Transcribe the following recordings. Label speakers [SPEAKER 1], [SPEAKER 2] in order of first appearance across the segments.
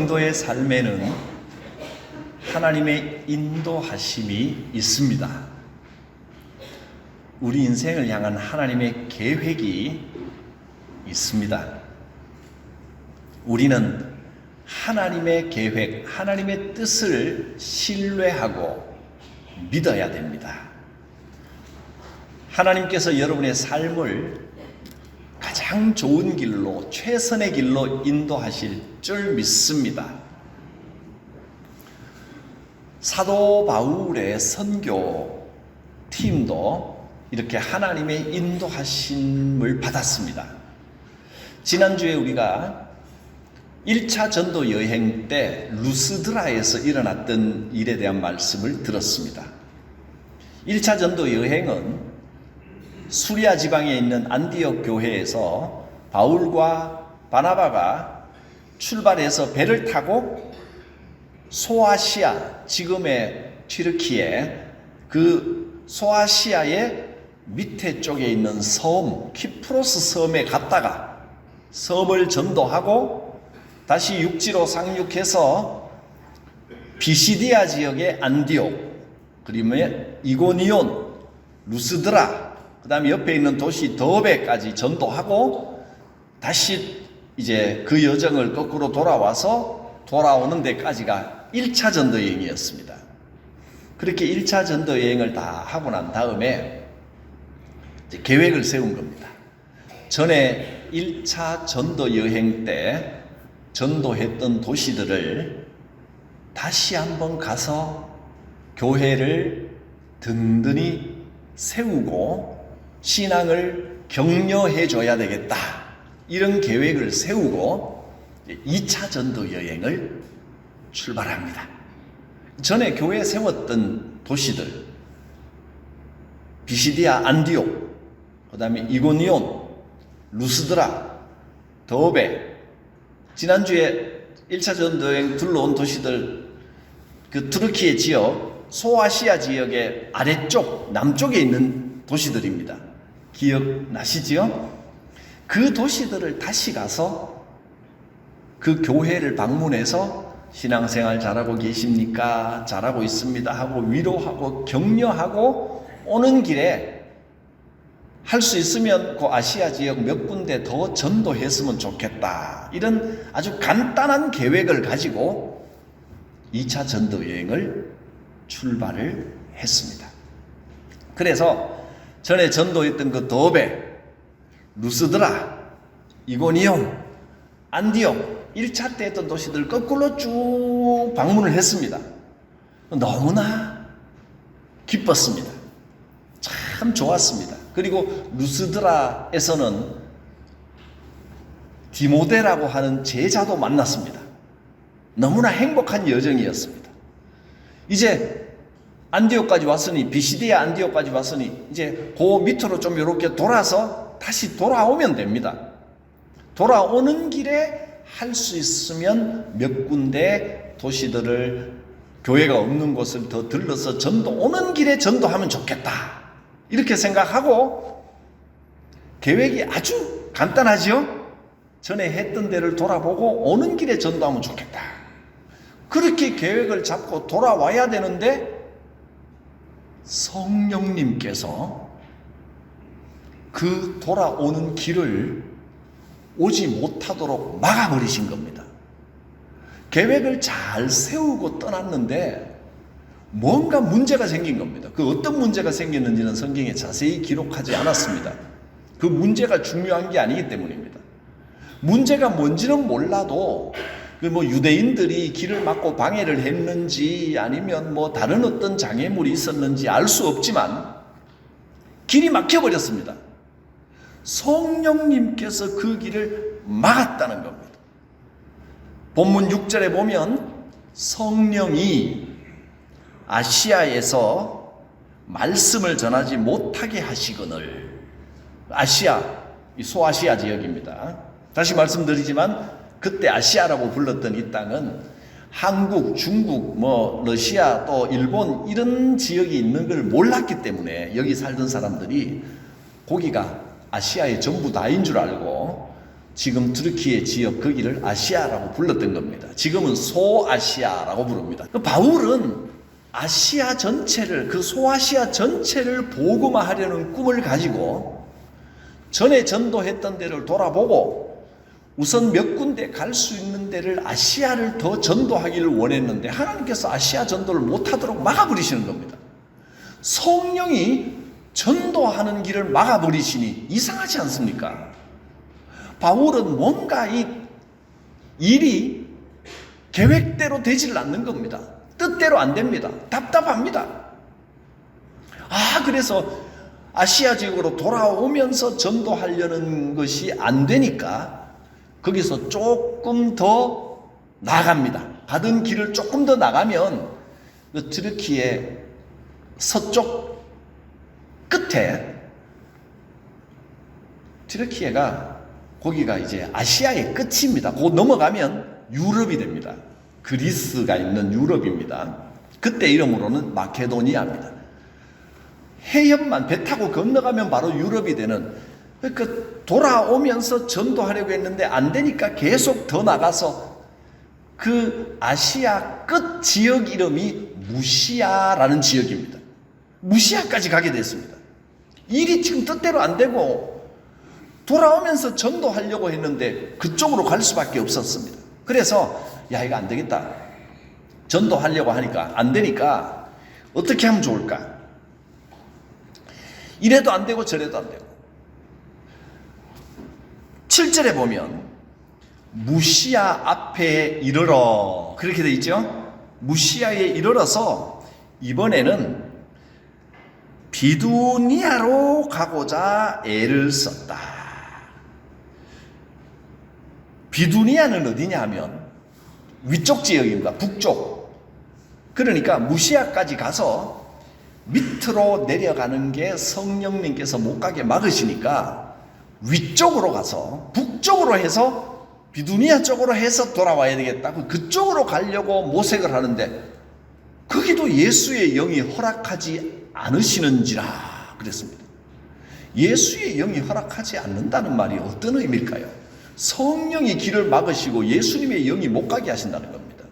[SPEAKER 1] 성도의 삶에는 하나님의 인도하심이 있습니다. 우리 인생을 향한 하나님의 계획이 있습니다. 우리는 하나님의 계획, 하나님의 뜻을 신뢰하고 믿어야 됩니다. 하나님께서 여러분의 삶을 가장 좋은 길로, 최선의 길로 인도하실 줄 믿습니다. 사도 바울의 선교 팀도 이렇게 하나님의 인도하심을 받았습니다. 지난주에 우리가 1차 전도 여행 때 루스드라에서 일어났던 일에 대한 말씀을 들었습니다. 1차 전도 여행은 수리아 지방에 있는 안디옥 교회에서 바울과 바나바가 출발해서 배를 타고 소아시아, 지금의 튀르키예, 그 소아시아의 밑에 쪽에 있는 섬, 키프로스 섬에 갔다가 섬을 전도하고 다시 육지로 상륙해서 비시디아 지역의 안디옥, 그리고 이고니온, 루스드라, 그 다음에 옆에 있는 도시 더베까지 전도하고 다시 이제 그 여정을 거꾸로 돌아와서 돌아오는 데까지가 1차 전도 여행이었습니다. 그렇게 1차 전도 여행을 다 하고 난 다음에 이제 계획을 세운 겁니다. 전에 1차 전도 여행 때 전도했던 도시들을 다시 한번 가서 교회를 든든히 세우고 신앙을 격려해 줘야 되겠다. 이런 계획을 세우고 2차 전도 여행을 출발합니다. 전에 교회에 세웠던 도시들, 비시디아 안디옥, 그 다음에 이고니온, 루스드라, 더베, 지난주에 1차 전도 여행 둘러온 도시들, 그 투르키예 지역, 소아시아 지역의 아래쪽, 남쪽에 있는 도시들입니다. 기억나시지요? 그 도시들을 다시 가서 그 교회를 방문해서 신앙생활 잘하고 계십니까? 잘하고 있습니다 하고 위로하고 격려하고 오는 길에 할 수 있으면 그 아시아 지역 몇 군데 더 전도했으면 좋겠다. 이런 아주 간단한 계획을 가지고 2차 전도 여행을 출발을 했습니다. 그래서 전에 전도했던 그 더베, 루스드라, 이고니온, 안디옥 1차 때 했던 도시들 거꾸로 쭉 방문을 했습니다. 너무나 기뻤습니다. 참 좋았습니다. 그리고 루스드라에서는 디모데라고 하는 제자도 만났습니다. 너무나 행복한 여정이었습니다. 이제 안디옥까지 왔으니, 비시디아 안디옥까지 왔으니 이제 그 밑으로 좀 이렇게 돌아서 다시 돌아오면 됩니다. 돌아오는 길에 할 수 있으면 몇 군데 도시들을, 교회가 없는 곳을 더 들러서 오는 길에 전도하면 좋겠다. 이렇게 생각하고 계획이 아주 간단하지요? 전에 했던 데를 돌아보고 오는 길에 전도하면 좋겠다. 그렇게 계획을 잡고 돌아와야 되는데 성령님께서 그 돌아오는 길을 오지 못하도록 막아버리신 겁니다. 계획을 잘 세우고 떠났는데 뭔가 문제가 생긴 겁니다. 그 어떤 문제가 생겼는지는 성경에 자세히 기록하지 않았습니다. 그 문제가 중요한 게 아니기 때문입니다. 문제가 뭔지는 몰라도 그 유대인들이 길을 막고 방해를 했는지 아니면 다른 어떤 장애물이 있었는지 알 수 없지만 길이 막혀버렸습니다. 성령님께서 그 길을 막았다는 겁니다. 본문 6절에 보면 성령이 아시아에서 말씀을 전하지 못하게 하시거늘, 아시아, 소아시아 지역입니다. 다시 말씀드리지만 그때 아시아라고 불렀던 이 땅은 한국, 중국, 러시아, 또 일본 이런 지역이 있는 걸 몰랐기 때문에 여기 살던 사람들이 거기가 아시아의 전부 다인 줄 알고 지금 트르키예 지역 거기를 아시아라고 불렀던 겁니다. 지금은 소아시아라고 부릅니다. 바울은 아시아 전체를, 그 소아시아 전체를 복음화하려는 꿈을 가지고 전에 전도했던 데를 돌아보고 우선 몇 군데 갈 수 있는 데를 아시아를 더 전도하기를 원했는데 하나님께서 아시아 전도를 못하도록 막아버리시는 겁니다. 성령이 전도하는 길을 막아버리시니 이상하지 않습니까? 바울은 뭔가 이 일이 계획대로 되지를 않는 겁니다. 뜻대로 안 됩니다. 답답합니다. 그래서 아시아 지역으로 돌아오면서 전도하려는 것이 안 되니까 거기서 조금 더 나갑니다. 가던 길을 조금 더 나가면 그 트르키예 서쪽 끝에 트르키예가 거기가 이제 아시아의 끝입니다. 곧 넘어가면 유럽이 됩니다. 그리스가 있는 유럽입니다. 그때 이름으로는 마케도니아입니다. 해협만 배 타고 건너가면 바로 유럽이 되는, 그러니까 돌아오면서 전도하려고 했는데 안 되니까 계속 더 나가서 그 아시아 끝 지역 이름이 무시아라는 지역입니다. 무시아까지 가게 됐습니다. 일이 지금 뜻대로 안 되고 돌아오면서 전도하려고 했는데 그쪽으로 갈 수밖에 없었습니다. 그래서 이거 안 되겠다. 전도하려고 하니까 안 되니까 어떻게 하면 좋을까? 이래도 안 되고 저래도 안 되고. 7절에 보면 무시아 앞에 이르러 그렇게 돼 있죠. 무시아에 이르러서 이번에는 비두니아로 가고자 애를 썼다. 비두니아는 어디냐 하면 위쪽 지역입니다. 북쪽. 그러니까 무시아까지 가서 밑으로 내려가는 게 성령님께서 못 가게 막으시니까 위쪽으로 가서 북쪽으로 해서 비두니아 쪽으로 해서 돌아와야 되겠다. 그쪽으로 가려고 모색을 하는데 거기도 예수의 영이 허락하지 않으시는지라 그랬습니다. 예수의 영이 허락하지 않는다는 말이 어떤 의미일까요? 성령이 길을 막으시고 예수님의 영이 못 가게 하신다는 겁니다.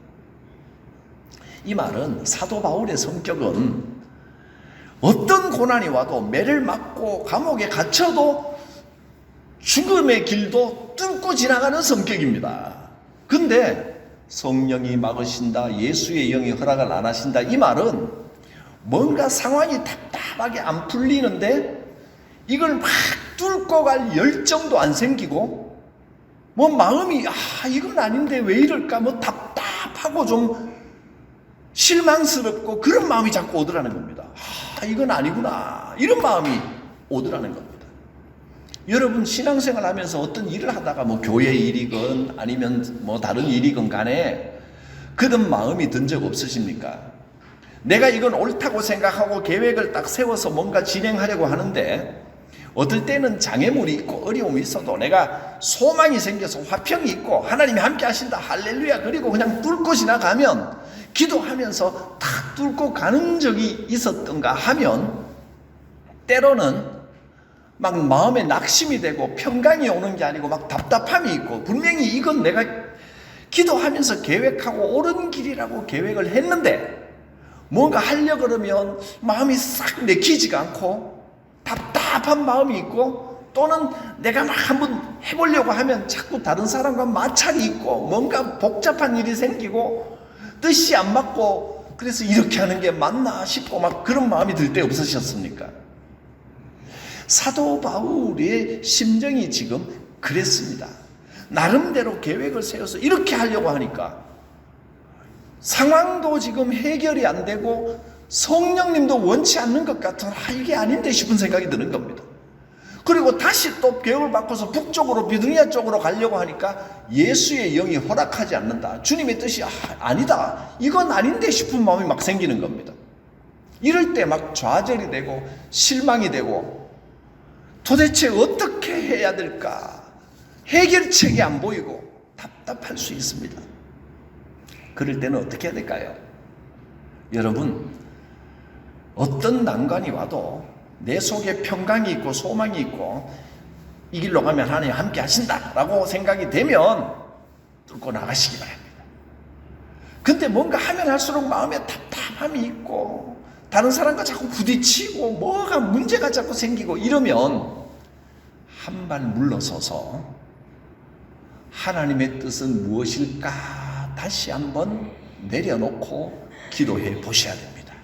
[SPEAKER 1] 이 말은 사도 바울의 성격은 어떤 고난이 와도 매를 맞고 감옥에 갇혀도 죽음의 길도 뚫고 지나가는 성격입니다. 근데 성령이 막으신다, 예수의 영이 허락을 안 하신다, 이 말은 뭔가 상황이 답답하게 안 풀리는데 이걸 막 뚫고 갈 열정도 안 생기고 뭐 마음이 이건 아닌데 왜 이럴까 뭐 답답하고 좀 실망스럽고 그런 마음이 자꾸 오더라는 겁니다. 이건 아니구나 이런 마음이 오더라는 겁니다. 여러분 신앙생활 하면서 어떤 일을 하다가 뭐 교회 일이건 아니면 뭐 다른 일이건 간에 그런 마음이 든 적 없으십니까? 내가 이건 옳다고 생각하고 계획을 딱 세워서 뭔가 진행하려고 하는데 어떨 때는 장애물이 있고 어려움이 있어도 내가 소망이 생겨서 화평이 있고 하나님이 함께 하신다 할렐루야 그리고 그냥 뚫고 지나가면 기도하면서 탁 뚫고 가는 적이 있었던가 하면 때로는 막 마음에 낙심이 되고 평강이 오는 게 아니고 막 답답함이 있고 분명히 이건 내가 기도하면서 계획하고 옳은 길이라고 계획을 했는데 뭔가 하려고 그러면 마음이 싹 내키지가 않고 답답한 마음이 있고 또는 내가 막 한번 해보려고 하면 자꾸 다른 사람과 마찰이 있고 뭔가 복잡한 일이 생기고 뜻이 안 맞고 그래서 이렇게 하는 게 맞나 싶고 막 그런 마음이 들 때 없으셨습니까? 사도 바울의 심정이 지금 그랬습니다. 나름대로 계획을 세워서 이렇게 하려고 하니까 상황도 지금 해결이 안 되고 성령님도 원치 않는 것 같은 이게 아닌데 싶은 생각이 드는 겁니다. 그리고 다시 또 계획을 바꿔서 북쪽으로 비두니아 쪽으로 가려고 하니까 예수의 영이 허락하지 않는다. 주님의 뜻이 아니다. 이건 아닌데 싶은 마음이 막 생기는 겁니다. 이럴 때 막 좌절이 되고 실망이 되고 도대체 어떻게 해야 될까? 해결책이 안 보이고 답답할 수 있습니다. 그럴 때는 어떻게 해야 될까요? 여러분 어떤 난관이 와도 내 속에 평강이 있고 소망이 있고 이 길로 가면 하나님 함께 하신다라고 생각이 되면 뚫고 나가시기 바랍니다. 근데 뭔가 하면 할수록 마음에 답답함이 있고 다른 사람과 자꾸 부딪히고 뭐가 문제가 자꾸 생기고 이러면 한 발 물러서서 하나님의 뜻은 무엇일까 다시 한번 내려놓고 기도해 보셔야 됩니다.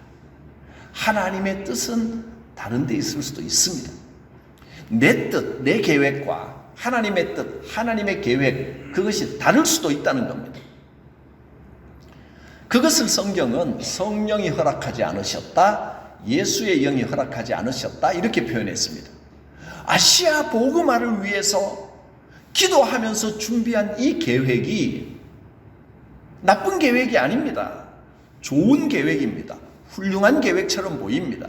[SPEAKER 1] 하나님의 뜻은 다른 데 있을 수도 있습니다. 내 뜻, 내 계획과 하나님의 뜻, 하나님의 계획, 그것이 다를 수도 있다는 겁니다. 그것을 성경은 성령이 허락하지 않으셨다, 예수의 영이 허락하지 않으셨다 이렇게 표현했습니다. 아시아 복음화를 위해서 기도하면서 준비한 이 계획이 나쁜 계획이 아닙니다. 좋은 계획입니다. 훌륭한 계획처럼 보입니다.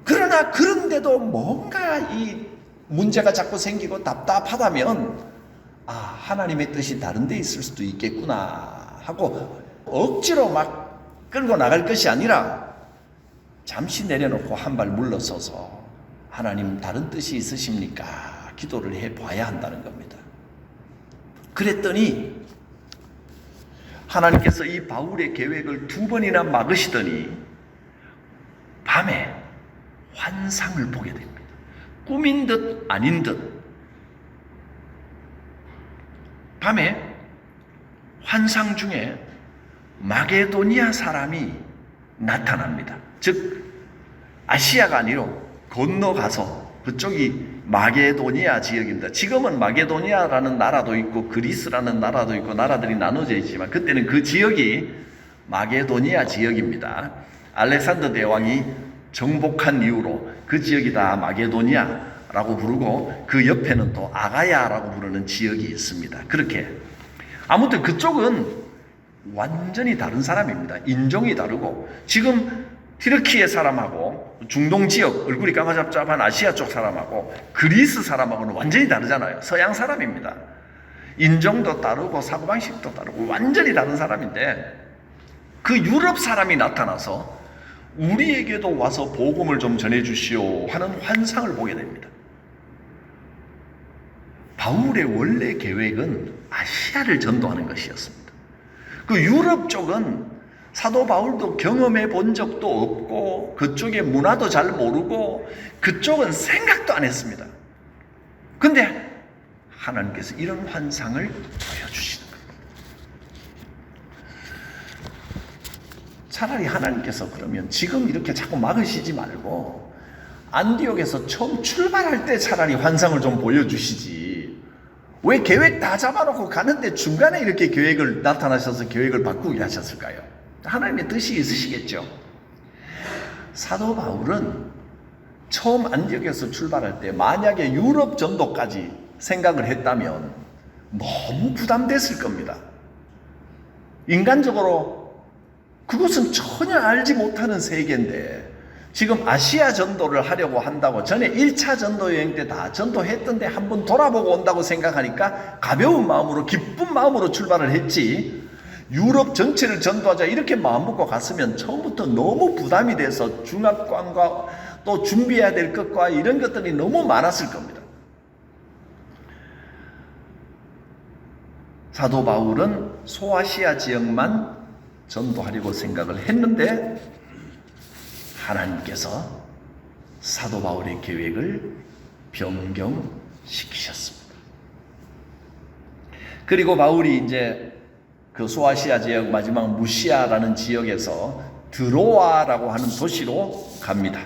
[SPEAKER 1] 그러나 그런데도 뭔가 이 문제가 자꾸 생기고 답답하다면 하나님의 뜻이 다른 데 있을 수도 있겠구나 하고 억지로 막 끌고 나갈 것이 아니라 잠시 내려놓고 한 발 물러서서 하나님 다른 뜻이 있으십니까? 기도를 해봐야 한다는 겁니다. 그랬더니 하나님께서 이 바울의 계획을 2번이나 막으시더니 밤에 환상을 보게 됩니다. 꿈인 듯 아닌 듯 밤에 환상 중에 마게도니아 사람이 나타납니다. 즉 아시아가 아니로 건너가서 그쪽이 마게도니아 지역입니다. 지금은 마게도니아라는 나라도 있고 그리스라는 나라도 있고 나라들이 나눠져 있지만 그때는 그 지역이 마게도니아 지역입니다. 알렉산더 대왕이 정복한 이후로 그 지역이 다 마게도니아라고 부르고 그 옆에는 또 아가야라고 부르는 지역이 있습니다. 그렇게 아무튼 그쪽은 완전히 다른 사람입니다. 인종이 다르고 지금 티르키의 사람하고 중동 지역 얼굴이 까마잡잡한 아시아 쪽 사람하고 그리스 사람하고는 완전히 다르잖아요. 서양 사람입니다. 인종도 다르고 사고방식도 다르고 완전히 다른 사람인데 그 유럽 사람이 나타나서 우리에게도 와서 복음을 좀 전해주시오 하는 환상을 보게 됩니다. 바울의 원래 계획은 아시아를 전도하는 것이었습니다. 그 유럽 쪽은 사도 바울도 경험해 본 적도 없고 그쪽의 문화도 잘 모르고 그쪽은 생각도 안 했습니다. 근데 하나님께서 이런 환상을 보여주시는 거예요. 차라리 하나님께서 그러면 지금 이렇게 자꾸 막으시지 말고 안디옥에서 처음 출발할 때 차라리 환상을 좀 보여주시지. 왜 계획 다 잡아놓고 가는데 중간에 이렇게 계획을 나타나셔서 계획을 바꾸게 하셨을까요? 하나님의 뜻이 있으시겠죠. 사도 바울은 처음 안디옥에서 출발할 때 만약에 유럽 전도까지 생각을 했다면 너무 부담됐을 겁니다. 인간적으로 그것은 전혀 알지 못하는 세계인데 지금 아시아 전도를 하려고 한다고 전에 1차 전도 여행 때 다 전도했던데 한번 돌아보고 온다고 생각하니까 가벼운 마음으로 기쁜 마음으로 출발을 했지 유럽 전체를 전도하자 이렇게 마음 먹고 갔으면 처음부터 너무 부담이 돼서 중압감과 또 준비해야 될 것과 이런 것들이 너무 많았을 겁니다. 사도 바울은 소아시아 지역만 전도하려고 생각을 했는데 하나님께서 사도 바울의 계획을 변경시키셨습니다. 그리고 바울이 이제 그 소아시아 지역 마지막 무시아라는 지역에서 드로아라고 하는 도시로 갑니다.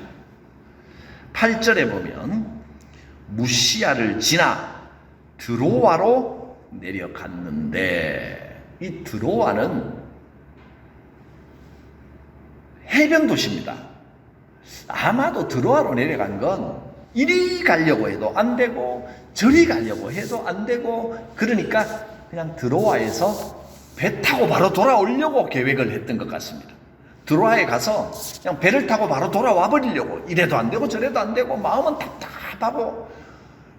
[SPEAKER 1] 8절에 보면 무시아를 지나 드로아로 내려갔는데 이 드로아는 해변 도시입니다. 아마도 드로아로 내려간 건 이리 가려고 해도 안 되고 저리 가려고 해도 안 되고 그러니까 그냥 드로아에서 배 타고 바로 돌아오려고 계획을 했던 것 같습니다. 드로아에 가서 그냥 배를 타고 바로 돌아와 버리려고 이래도 안 되고 저래도 안 되고 마음은 답답하고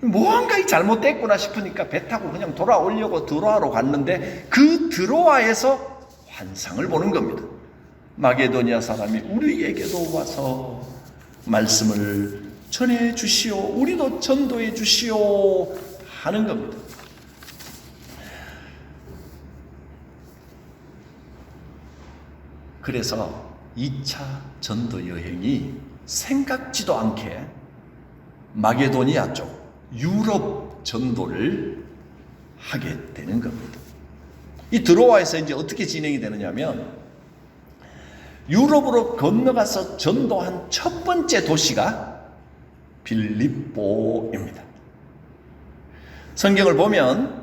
[SPEAKER 1] 뭔가 잘못됐구나 싶으니까 배 타고 그냥 돌아오려고 드로아로 갔는데 그 드로아에서 환상을 보는 겁니다. 마게도니아 사람이 우리에게도 와서 말씀을 전해 주시오. 우리도 전도해 주시오. 하는 겁니다. 그래서 2차 전도 여행이 생각지도 않게 마게도니아 쪽 유럽 전도를 하게 되는 겁니다. 이 드로아에서 이제 어떻게 진행이 되느냐면 유럽으로 건너가서 전도한 첫 번째 도시가 빌립보입니다. 성경을 보면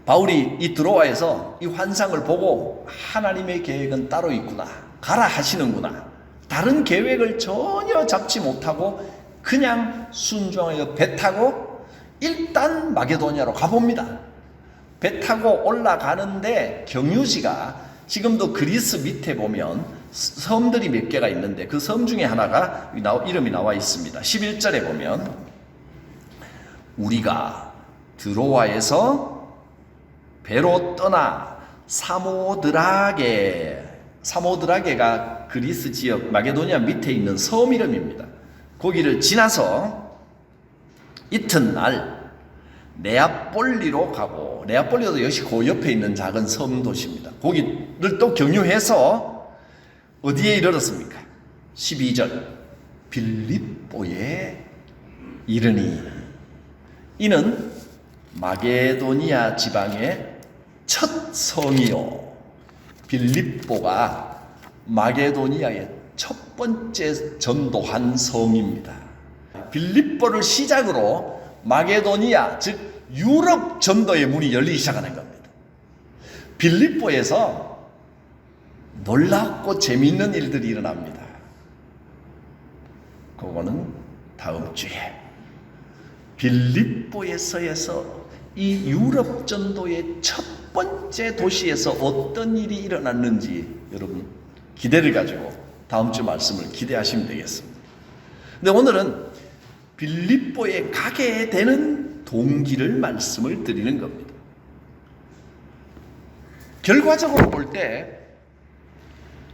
[SPEAKER 1] 바울이 이 드로아에서 이 환상을 보고 하나님의 계획은 따로 있구나, 가라 하시는구나, 다른 계획을 전혀 잡지 못하고 그냥 순종하여 배 타고 일단 마게도니아로 가봅니다. 배 타고 올라가는데 경유지가 지금도 그리스 밑에 보면 섬들이 몇 개가 있는데 그 섬 중에 하나가 이름이 나와 있습니다. 11절에 보면 우리가 드로아에서 배로 떠나 사모드라게가 그리스 지역 마게도니아 밑에 있는 섬 이름입니다. 거기를 지나서 이튿날 네아폴리로 가고, 네아폴리도 역시 그 옆에 있는 작은 섬 도시입니다. 거기를 또 경유해서 어디에 이르렀습니까? 12절 빌립보에 이르니, 이는 마게도니아 지방의 첫 성이요, 빌립보가 마게도니아의 첫 번째 전도한 성입니다. 빌립보를 시작으로 마게도니아, 즉 유럽 전도의 문이 열리기 시작하는 겁니다. 빌립보에서 놀랍고 재미있는 일들이 일어납니다. 그거는 다음 주에 빌립보에서에서 이 유럽 전도의 첫 번째 도시에서 어떤 일이 일어났는지 여러분 기대를 가지고 다음 주 말씀을 기대하시면 되겠습니다. 근데 오늘은 빌립보에 가게 되는 동기를 말씀을 드리는 겁니다. 결과적으로 볼 때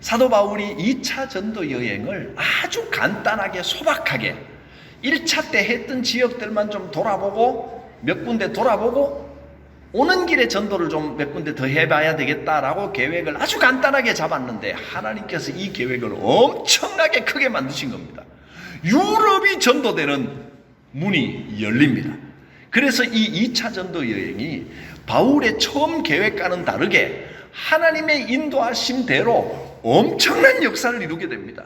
[SPEAKER 1] 사도 바울이 2차 전도 여행을 아주 간단하게 소박하게 1차 때 했던 지역들만 좀 돌아보고 몇 군데 돌아보고 오는 길에 전도를 좀 몇 군데 더 해봐야 되겠다라고 계획을 아주 간단하게 잡았는데 하나님께서 이 계획을 엄청나게 크게 만드신 겁니다. 유럽이 전도되는 문이 열립니다. 그래서 이 2차 전도 여행이 바울의 처음 계획과는 다르게 하나님의 인도하심대로 엄청난 역사를 이루게 됩니다.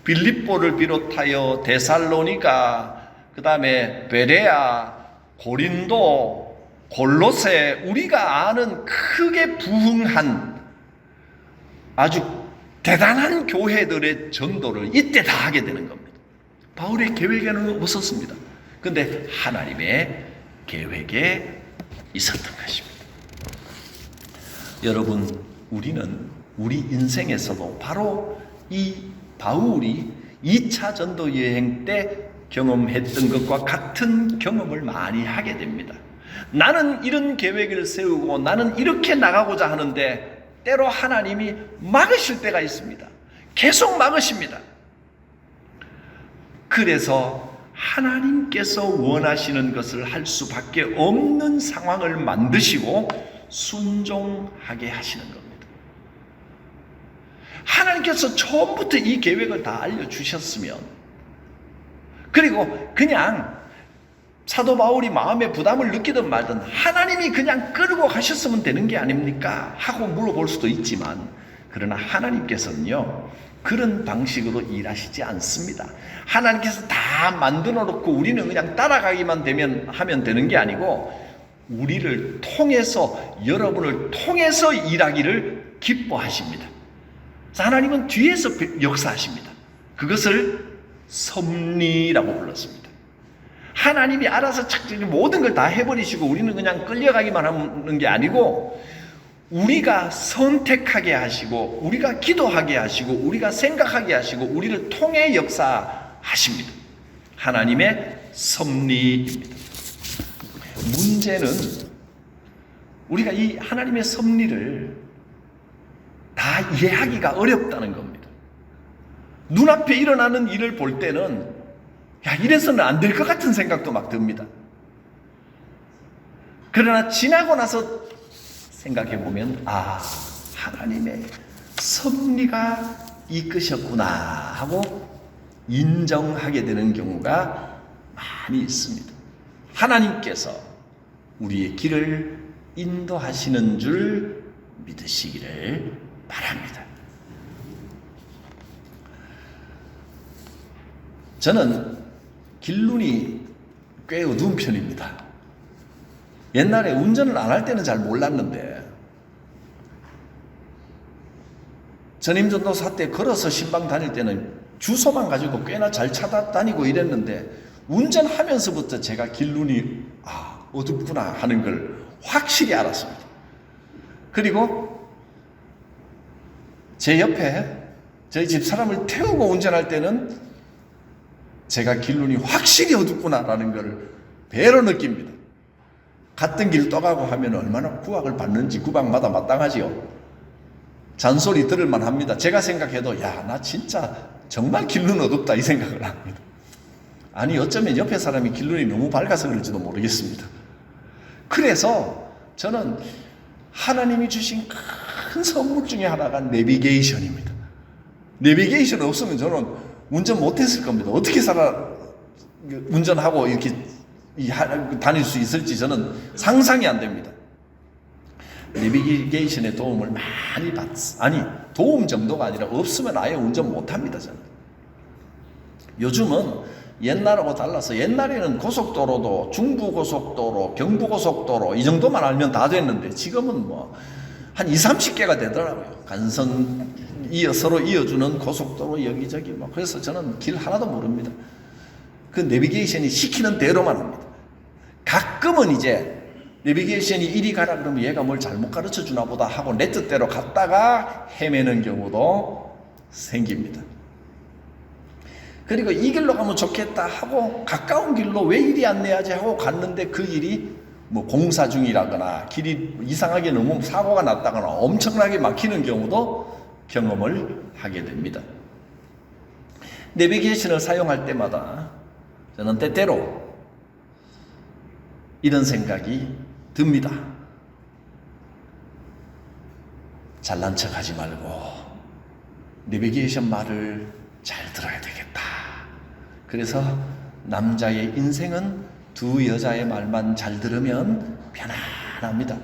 [SPEAKER 1] 빌립보를 비롯하여 데살로니가, 그 다음에 베레아, 고린도, 골로새, 우리가 아는 크게 부흥한 아주 대단한 교회들의 전도를 이때 다 하게 되는 겁니다. 바울의 계획에는 없었습니다. 그런데 하나님의 계획에 있었던 것입니다. 여러분, 우리는 우리 인생에서도 바로 이 바울이 2차 전도 여행 때 경험했던 것과 같은 경험을 많이 하게 됩니다. 나는 이런 계획을 세우고 나는 이렇게 나가고자 하는데 때로 하나님이 막으실 때가 있습니다. 계속 막으십니다. 그래서 하나님께서 원하시는 것을 할 수밖에 없는 상황을 만드시고 순종하게 하시는 겁니다. 하나님께서 처음부터 이 계획을 다 알려주셨으면, 그리고 그냥 사도 바울이 마음에 부담을 느끼든 말든 하나님이 그냥 끌고 가셨으면 되는 게 아닙니까? 하고 물어볼 수도 있지만, 그러나 하나님께서는요 그런 방식으로 일하시지 않습니다. 하나님께서 다 만들어 놓고 우리는 그냥 따라가기만 하면 되는 게 아니고 우리를 통해서, 여러분을 통해서 일하기를 기뻐하십니다. 그래서 하나님은 뒤에서 역사하십니다. 그것을 섭리라고 불렀습니다. 하나님이 알아서 모든 걸 다 해버리시고 우리는 그냥 끌려가기만 하는 게 아니고 우리가 선택하게 하시고 우리가 기도하게 하시고 우리가 생각하게 하시고 우리를 통해 역사하십니다. 하나님의 섭리입니다. 문제는 우리가 이 하나님의 섭리를 다 이해하기가 어렵다는 겁니다. 눈앞에 일어나는 일을 볼 때는 야, 이래서는 안 될 것 같은 생각도 막 듭니다. 그러나 지나고 나서 생각해 보면, 아, 하나님의 섭리가 이끄셨구나 하고 인정하게 되는 경우가 많이 있습니다. 하나님께서 우리의 길을 인도하시는 줄 믿으시기를 바랍니다. 저는 길눈이 꽤 어두운 편입니다. 옛날에 운전을 안 할 때는 잘 몰랐는데 전임 전도사 때 걸어서 신방 다닐 때는 주소만 가지고 꽤나 잘 찾아다니고 이랬는데 운전하면서부터 제가 길눈이 어둡구나 하는 걸 확실히 알았습니다. 그리고 제 옆에 저희 집 사람을 태우고 운전할 때는 제가 길눈이 확실히 어둡구나라는 걸 배로 느낍니다. 같은 길 떠가고 하면 얼마나 구박을 받는지 구박마다 마땅하지요. 잔소리 들을만 합니다. 제가 생각해도 야, 나 진짜 정말 길눈 어둡다 이 생각을 합니다. 아니, 어쩌면 옆에 사람이 길눈이 너무 밝아서 그럴지도 모르겠습니다. 그래서 저는 하나님이 주신 큰 선물 중에 하나가 내비게이션입니다. 내비게이션 없으면 저는 운전 못했을 겁니다. 어떻게 운전하고 이렇게 다닐 수 있을지 저는 상상이 안 됩니다. 내비게이션의 도움을 많이 받았어요. 아니, 도움 정도가 아니라 없으면 아예 운전 못합니다. 저는. 요즘은 옛날하고 달라서 옛날에는 고속도로도 중부고속도로, 경부고속도로 이 정도만 알면 다 됐는데 지금은 뭐 한 20-30개가 되더라고요. 간선 서로 이어주는 고속도로 여기저기 뭐. 그래서 저는 길 하나도 모릅니다. 그 내비게이션이 시키는 대로만 합니다. 가끔은 이제 내비게이션이 이리 가라 그러면 얘가 뭘 잘못 가르쳐 주나 보다 하고 내 뜻대로 갔다가 헤매는 경우도 생깁니다. 그리고 이 길로 가면 좋겠다 하고 가까운 길로 왜 이리 안내하지 하고 갔는데 그 길이 뭐 공사 중이라거나 길이 이상하게 너무 사고가 났다거나 엄청나게 막히는 경우도 경험을 하게 됩니다. 내비게이션을 사용할 때마다 저는 때때로 이런 생각이 듭니다. 잘난 척 하지 말고 내비게이션 말을 잘 들어야 되겠다. 그래서 남자의 인생은 두 여자의 말만 잘 들으면 편안합니다.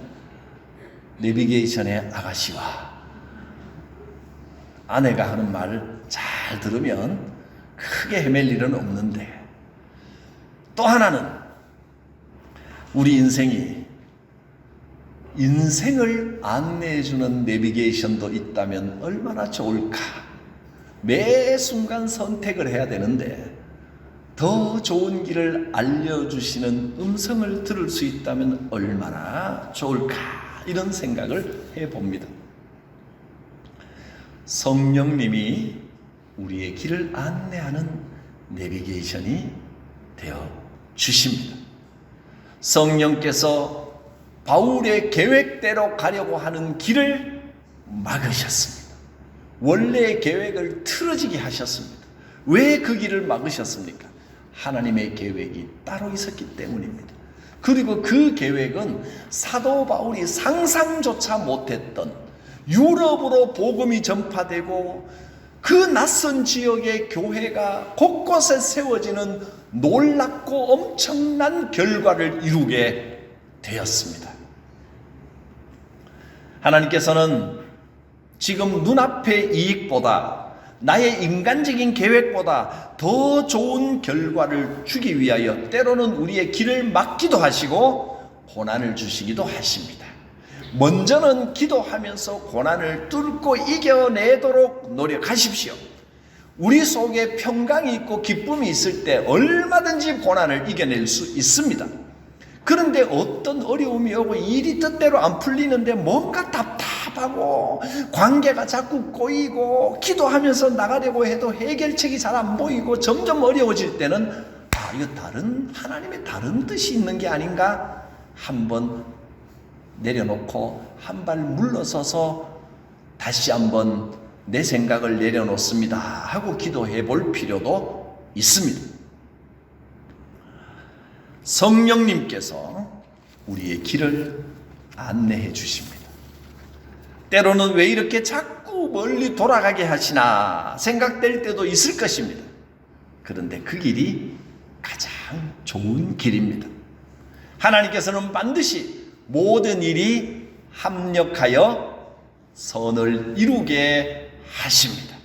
[SPEAKER 1] 내비게이션의 아가씨와 아내가 하는 말을 잘 들으면 크게 헤맬 일은 없는데, 또 하나는 우리 인생을 안내해주는 내비게이션도 있다면 얼마나 좋을까. 매 순간 선택을 해야 되는데 더 좋은 길을 알려주시는 음성을 들을 수 있다면 얼마나 좋을까, 이런 생각을 해봅니다. 성령님이 우리의 길을 안내하는 내비게이션이 되어 주십니다. 성령께서 바울의 계획대로 가려고 하는 길을 막으셨습니다. 원래의 계획을 틀어지게 하셨습니다. 왜 그 길을 막으셨습니까? 하나님의 계획이 따로 있었기 때문입니다. 그리고 그 계획은 사도 바울이 상상조차 못했던 유럽으로 복음이 전파되고 그 낯선 지역의 교회가 곳곳에 세워지는 놀랍고 엄청난 결과를 이루게 되었습니다. 하나님께서는 지금 눈앞의 이익보다, 나의 인간적인 계획보다 더 좋은 결과를 주기 위하여 때로는 우리의 길을 막기도 하시고 고난을 주시기도 하십니다. 먼저는 기도하면서 고난을 뚫고 이겨내도록 노력하십시오. 우리 속에 평강이 있고 기쁨이 있을 때 얼마든지 고난을 이겨낼 수 있습니다. 그런데 어떤 어려움이 오고 일이 뜻대로 안 풀리는데 뭔가 답답하고 관계가 자꾸 꼬이고 기도하면서 나가려고 해도 해결책이 잘 안 보이고 점점 어려워질 때는 이거 하나님의 다른 뜻이 있는 게 아닌가, 한번 내려놓고 한 발 물러서서 다시 한번 내 생각을 내려놓습니다 하고 기도해 볼 필요도 있습니다. 성령님께서 우리의 길을 안내해 주십니다. 때로는 왜 이렇게 자꾸 멀리 돌아가게 하시나 생각될 때도 있을 것입니다. 그런데 그 길이 가장 좋은 길입니다. 하나님께서는 반드시 모든 일이 합력하여 선을 이루게 하십니다.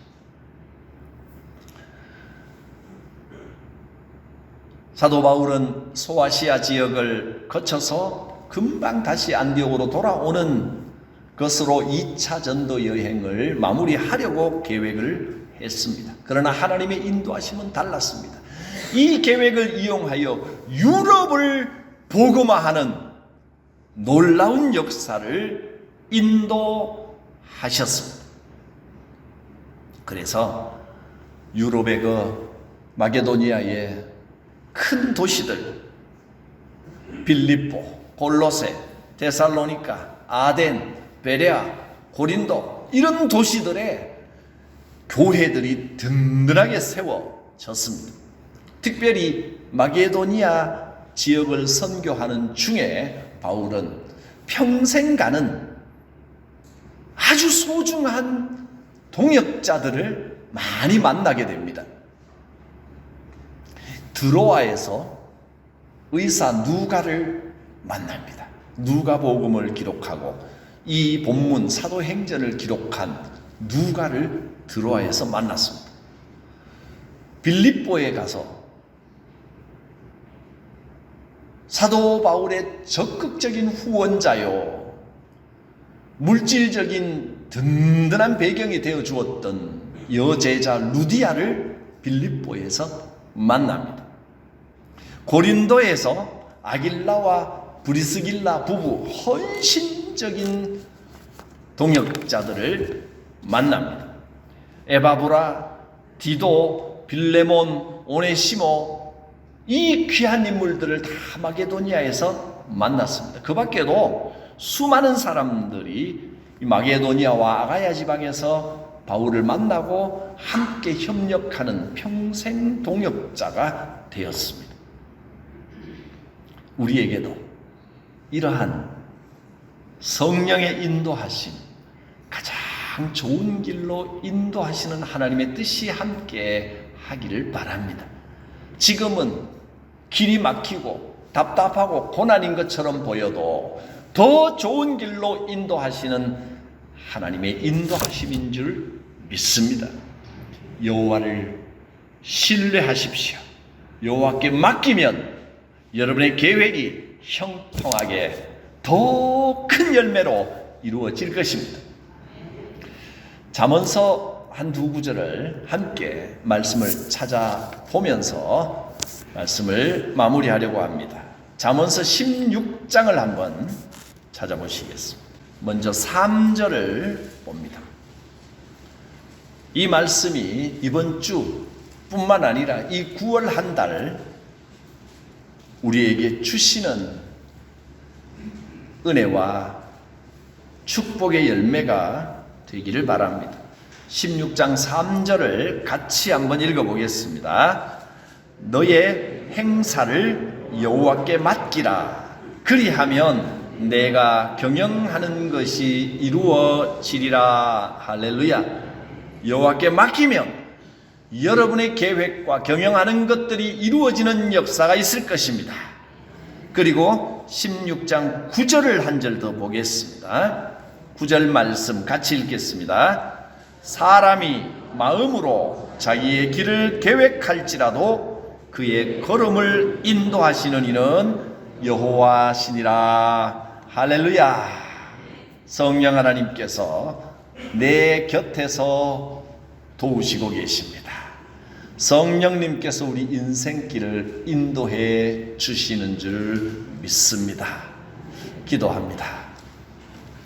[SPEAKER 1] 사도 바울은 소아시아 지역을 거쳐서 금방 다시 안디옥으로 돌아오는 것으로 2차 전도 여행을 마무리하려고 계획을 했습니다. 그러나 하나님의 인도하심은 달랐습니다. 이 계획을 이용하여 유럽을 복음화하는 놀라운 역사를 인도하셨습니다. 그래서 유럽의 마게도니아의 큰 도시들, 빌립보, 골로새, 데살로니가, 아덴, 베레아, 고린도, 이런 도시들의 교회들이 든든하게 세워졌습니다. 특별히 마게도니아 지역을 선교하는 중에 바울은 평생 가는 아주 소중한 동역자들을 많이 만나게 됩니다. 드로아에서 의사 누가를 만납니다. 누가복음을 기록하고 이 본문 사도행전을 기록한 누가를 드로아에서 만났습니다. 빌립보에 가서 사도 바울의 적극적인 후원자요, 물질적인 든든한 배경이 되어 주었던 여제자 루디아를 빌립보에서 만납니다. 고린도에서 아길라와 브리스길라 부부 헌신적인 동역자들을 만납니다. 에바브라, 디도, 빌레몬, 오네시모, 이 귀한 인물들을 다 마게도니아에서 만났습니다. 그 밖에도 수많은 사람들이 마게도니아와 아가야 지방에서 바울을 만나고 함께 협력하는 평생 동역자가 되었습니다. 우리에게도 이러한 성령의 인도하심, 가장 좋은 길로 인도하시는 하나님의 뜻이 함께 하기를 바랍니다. 지금은 길이 막히고 답답하고 고난인 것처럼 보여도 더 좋은 길로 인도하시는 하나님의 인도하심인 줄 믿습니다. 여호와를 신뢰하십시오. 여호와께 맡기면 여러분의 계획이 형통하게 더 큰 열매로 이루어질 것입니다. 잠언서 한두 구절을 함께 말씀을 찾아보면서 말씀을 마무리하려고 합니다. 잠언서 16장을 한번 찾아보시겠습니다. 먼저 3절을 봅니다. 이 말씀이 이번 주뿐만 아니라 이 9월 한 달 우리에게 주시는 은혜와 축복의 열매가 되기를 바랍니다. 16장 3절을 같이 한번 읽어보겠습니다. 너의 행사를 여호와께 맡기라. 그리하면 내가 경영하는 것이 이루어지리라. 할렐루야. 여호와께 맡기면 여러분의 계획과 경영하는 것들이 이루어지는 역사가 있을 것입니다. 그리고 16장 9절을 한 절 더 보겠습니다. 9절 말씀 같이 읽겠습니다. 사람이 마음으로 자기의 길을 계획할지라도 그의 걸음을 인도하시는 이는 여호와시니라. 할렐루야. 성령 하나님께서 내 곁에서 도우시고 계십니다. 성령님께서 우리 인생길을 인도해 주시는 줄 믿습니다. 기도합니다.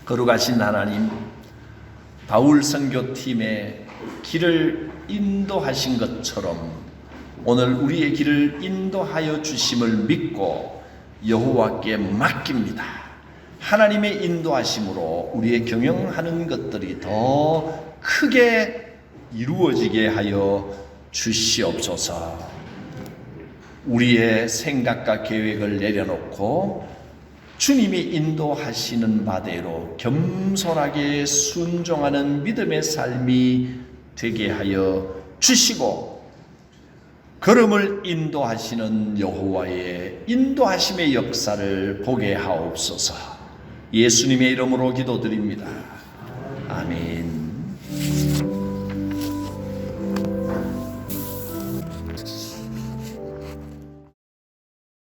[SPEAKER 1] 거룩하신 하나님, 바울 선교팀의 길을 인도하신 것처럼 오늘 우리의 길을 인도하여 주심을 믿고 여호와께 맡깁니다. 하나님의 인도하심으로 우리의 경영하는 것들이 더 크게 이루어지게 하여 주시옵소서. 우리의 생각과 계획을 내려놓고 주님이 인도하시는 바대로 겸손하게 순종하는 믿음의 삶이 되게 하여 주시고, 걸음을 인도하시는 여호와의 인도하심의 역사를 보게 하옵소서. 예수님의 이름으로 기도드립니다. 아멘.